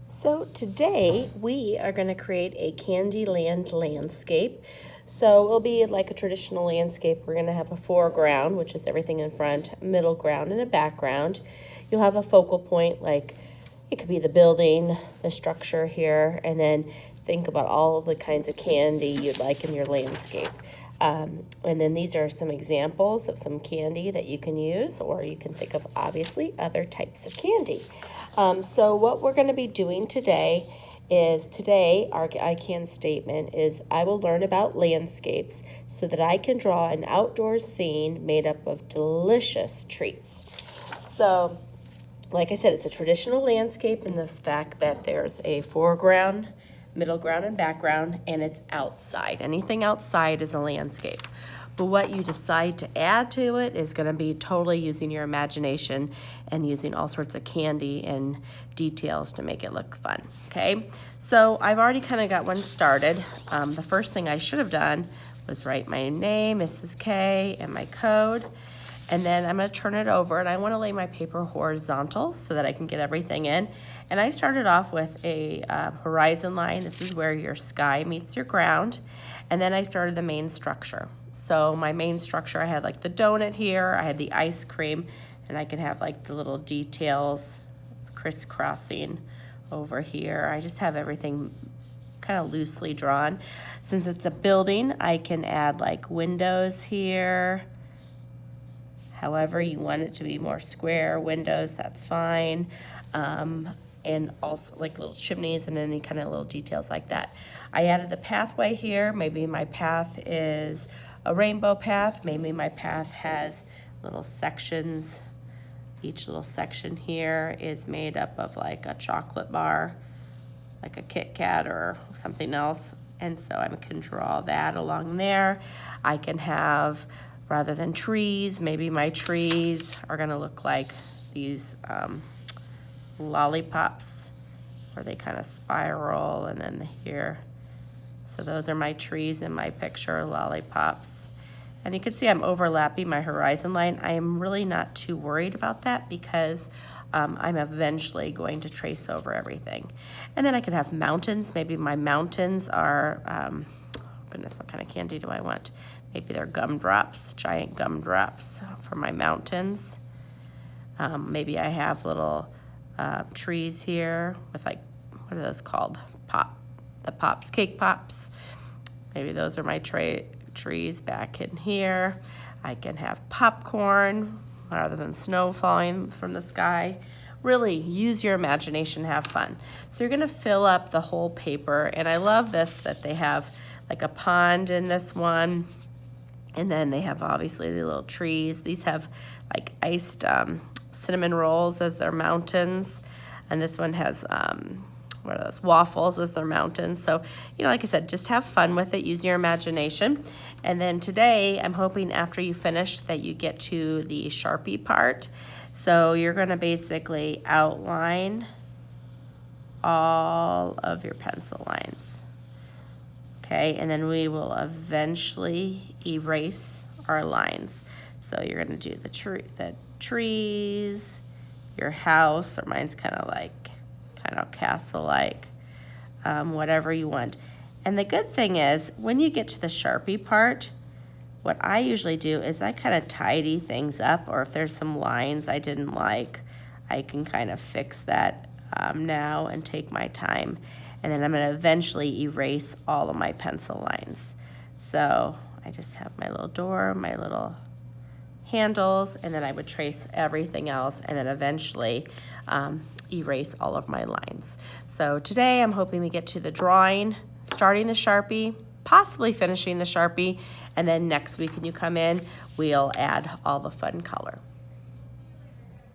So today we are going to create a Candyland landscape. So it'll be like a traditional landscape. We're going to have a foreground, which is everything in front, middle ground, and a background. You'll have a focal point, like it could be the building, the structure here, and then think about all of the kinds of candy you'd like in your landscape. And then these are some examples of some candy that you can use, or you can think of obviously other types of candy. So what we're going to be doing today is our I Can statement is I will learn about landscapes so that I can draw an outdoor scene made up of delicious treats. So like I said, it's a traditional landscape in the fact that there's a foreground, middle ground, and background, and it's outside. Anything outside is a landscape. But what you decide to add to it is going to be totally using your imagination and using all sorts of candy and details to make it look fun, okay? So I've already kind of got one started. The first thing I should have done was write my name, Mrs. K, and my code. And then I'm going to turn it over, and I want to lay my paper horizontal so that I can get everything in. And I started off with a horizon line. This is where your sky meets your ground. And then I started the main structure. So my main structure, I had like the donut here, I had the ice cream, and I can have like the little details crisscrossing over here. I just have everything kind of loosely drawn. Since it's a building, I can add like windows here. However you want it to be more square windows, that's fine. And also like little chimneys and any kind of little details like that. I added the pathway here. Maybe my path is a rainbow path. Maybe my path has little sections. Each little section here is made up of like a chocolate bar, like a Kit Kat or something else. And so I can draw that along there. I can have, rather than trees, maybe my trees are gonna look like these lollipops where they kind of spiral, and then here. So those are my trees in my picture, lollipops. And you can see I'm overlapping my horizon line. I am really not too worried about that because I'm eventually going to trace over everything. And then I can have mountains. Maybe my mountains are, goodness, what kind of candy do I want? Maybe they're gumdrops, giant gumdrops for my mountains. Maybe I have little trees here with like, what are those called? The pops, cake pops. Maybe those are my trees back in here. I can have popcorn rather than snow falling from the sky. Really use your imagination, have fun. So you're gonna fill up the whole paper, and I love this that they have like a pond in this one, and then they have obviously the little trees. These have like iced cinnamon rolls as their mountains, and this one has what are those, waffles as their mountains. So, you know, like I said, just have fun with it, use your imagination. And then today, I'm hoping after you finish that you get to the Sharpie part. So you're gonna basically outline all of your pencil lines. Okay, and then we will eventually erase our lines. So you're gonna do the trees, your house, or mine's kind of castle-like, whatever you want. And the good thing is, when you get to the Sharpie part, what I usually do is I kind of tidy things up, or if there's some lines I didn't like, I can kind of fix that now and take my time. And then I'm gonna eventually erase all of my pencil lines. So I just have my little door, my little handles, and then I would trace everything else, and then eventually erase all of my lines. So today I'm hoping we get to the drawing, starting the Sharpie, possibly finishing the Sharpie, and then next week when you come in, we'll add all the fun color.